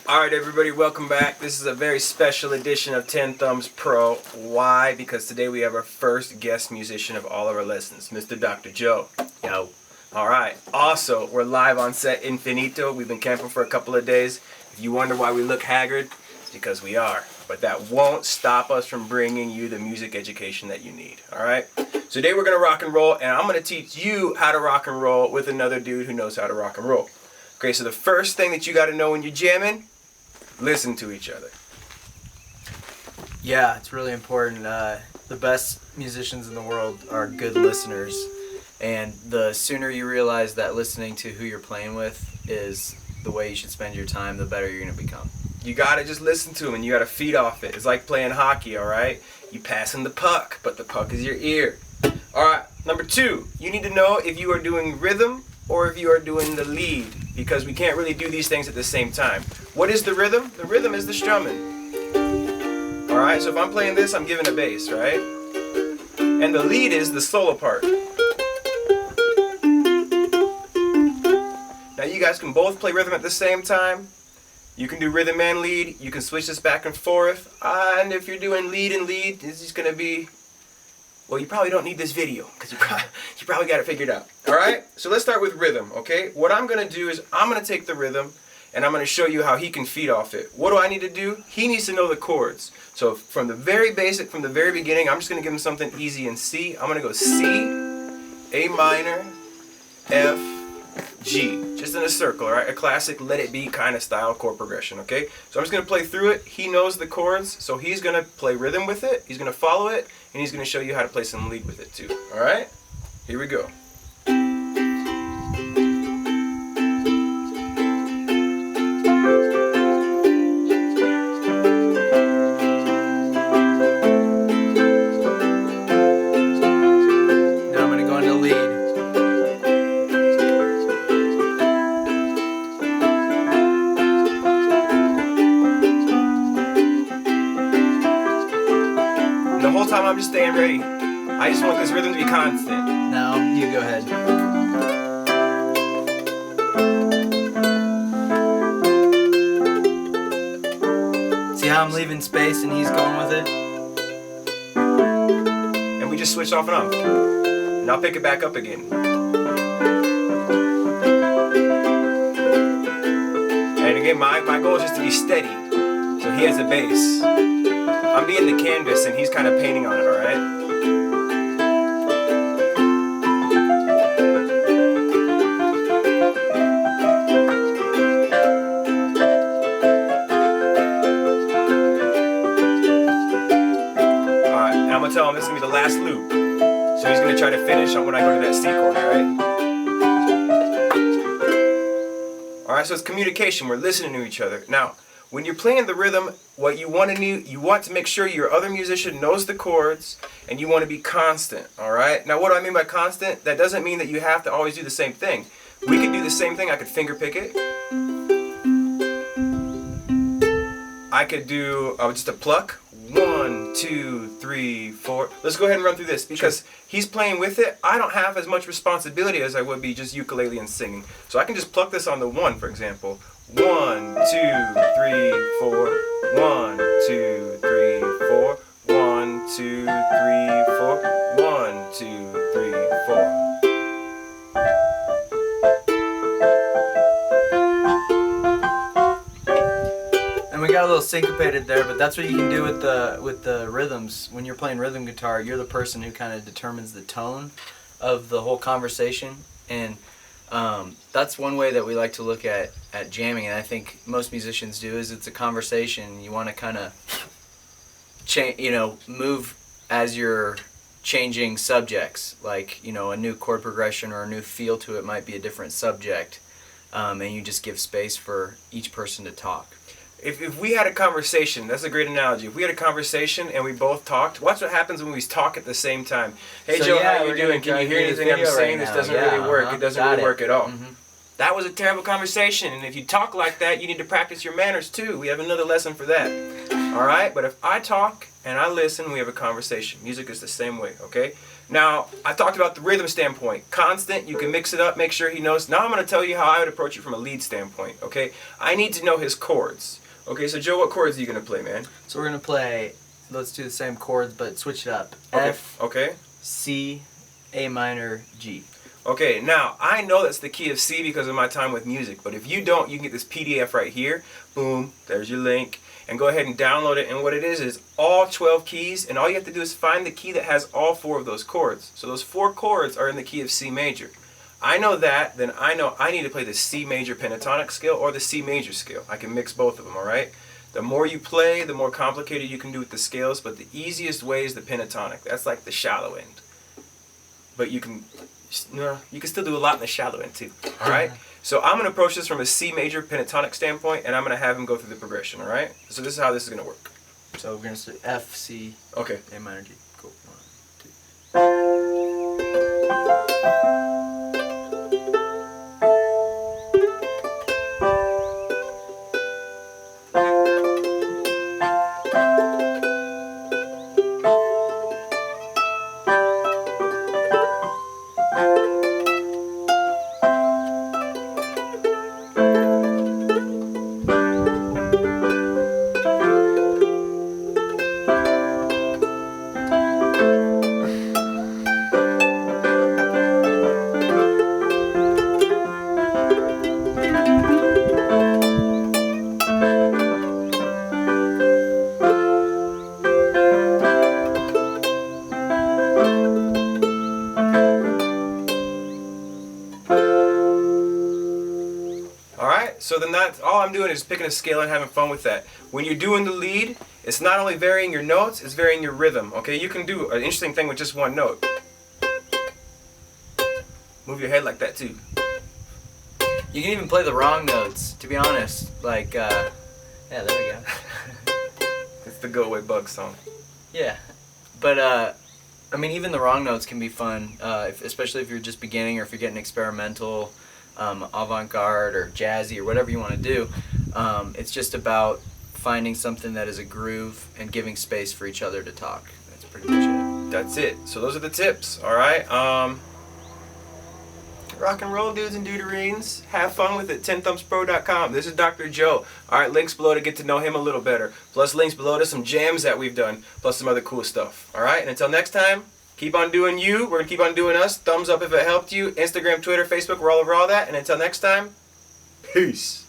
Alright everybody, welcome back. This is a very special edition of Tenthumbs Pro. Why? Because today we have our first guest musician of all of our lessons, Mr. Dr. Joe. Yo. Alright, also, we're live on set Infinito. We've been camping for a couple of days. If you wonder why we look haggard, it's because we are. But that won't stop us from bringing you the music education that you need. Alright? So today we're going to rock and roll, and I'm going to teach you how to rock and roll with another dude who knows how to rock and roll. Okay, so the first thing that you got to know when you're jamming, listen to each other. Yeah, it's really important. The best musicians in the world are good listeners, and the sooner you realize that listening to who you're playing with is the way you should spend your time, the better you're going to become. You gotta just listen to them and you gotta feed off it. It's like playing hockey, alright? You passing the puck, but the puck is your ear. Alright, number 2, you need to know if you are doing rhythm or if you are doing the lead, because we can't really do these things at the same time. What is the rhythm? The rhythm is the strumming. Alright, so if I'm playing this, I'm giving a bass, right? And the lead is the solo part. Now you guys can both play rhythm at the same time. You can do rhythm and lead. You can switch this back and forth. And if you're doing lead and lead, it's just going to be, well, you probably don't need this video because you probably got it figured out. All right? So let's start with rhythm, okay? What I'm going to do is I'm going to take the rhythm and I'm going to show you how he can feed off it. What do I need to do? He needs to know the chords. So from the very basic, from the very beginning, I'm just going to give him something easy in C. I'm going to go C, A minor, F, G, just in a circle, all right? A classic let it be kind of style chord progression, okay? So I'm just going to play through it. He knows the chords, so he's going to play rhythm with it, he's going to follow it, and he's going to show you how to play some lead with it too, all right? Here we go. Now I'm going to go into lead. The whole time I'm just staying ready. I just want this rhythm to be constant. Now you go ahead. See how I'm leaving space and he's going with it? And we just switch off and off. And I'll pick it back up again. And again, my goal is just to be steady. So he has a bass. I'm being the canvas and he's kind of painting on it, alright? Alright, and I'm going to tell him this is going to be the last loop. So he's going to try to finish on when I go to that C chord, alright? Alright, so it's communication. We're listening to each other. Now, when you're playing the rhythm, what you want to make sure your other musician knows the chords, and you want to be constant, alright? Now what do I mean by constant? That doesn't mean that you have to always do the same thing. We could do the same thing. I could finger pick it. I could do just a pluck. 1, 2, 3, 4. Let's go ahead and run through this because he's playing with it. I don't have as much responsibility as I would be just ukulele and singing. So I can just pluck this on the 1, for example. 1, 2, 3, 4. 1, 2, 3, 4. 1, 2, 3, 4. 1, 2, 3, 4. And we got a little syncopated there, but that's what you can do with the rhythms. When you're playing rhythm guitar, you're the person who kind of determines the tone of the whole conversation, and that's one way that we like to look at jamming, and I think most musicians do, is it's a conversation. You want to kind of move as you're changing subjects, like a new chord progression or a new feel to it might be a different subject, and you just give space for each person to talk. If we had a conversation, that's a great analogy. If we had a conversation and we both talked, watch what happens when we talk at the same time. Hey, So, Joe, yeah, how you we're doing? gonna Can you hear do this anything I'm video saying? right This now. doesn't Yeah, really work. It doesn't got really it. work at all. Mhm. That was a terrible conversation, and if you talk like that, you need to practice your manners too. We have another lesson for that. Alright? But if I talk and I listen, we have a conversation. Music is the same way, okay? Now, I talked about the rhythm standpoint. Constant, you can mix it up, make sure he knows. Now I'm going to tell you how I would approach it from a lead standpoint, okay? I need to know his chords. Okay, so Joe, what chords are you going to play, man? So we're going to play, let's do the same chords, but switch it up. Okay. F, Okay. C, A minor, G. Okay, now, I know that's the key of C because of my time with music, but if you don't, you can get this PDF right here. Boom, there's your link. And go ahead and download it, and what it is all 12 keys, and all you have to do is find the key that has all 4 of those chords. So those 4 chords are in the key of C major. I know that, then I know I need to play the C major pentatonic scale or the C major scale. I can mix both of them, alright? The more you play, the more complicated you can do with the scales, but the easiest way is the pentatonic. That's like the shallow end. But you can still do a lot in the shallow end too, alright? So I'm going to approach this from a C major pentatonic standpoint, and I'm going to have him go through the progression, alright? So this is how this is going to work. So we're going to say F, C, Okay. A minor, G. Cool. 1, 2. Alright, so then that's all I'm doing is picking a scale and having fun with that. When you're doing the lead, it's not only varying your notes, it's varying your rhythm. Okay, you can do an interesting thing with just one note. Move your head like that too. You can even play the wrong notes, to be honest. Like, yeah, there we go. It's the Go Away Bug song. Yeah, but I mean, even the wrong notes can be fun, especially if you're just beginning or if you're getting experimental, avant-garde or jazzy or whatever you want to do. It's just about finding something that is a groove and giving space for each other to talk. That's pretty much it. That's it. So those are the tips. All right. Rock and roll, dudes and duderines. Have fun with it. Tenthumbspro.com. This is Dr. Joe. All right, links below to get to know him a little better. Plus links below to some jams that we've done. Plus some other cool stuff. All right, and until next time, keep on doing you. We're going to keep on doing us. Thumbs up if it helped you. Instagram, Twitter, Facebook, we're all over all that. And until next time, peace.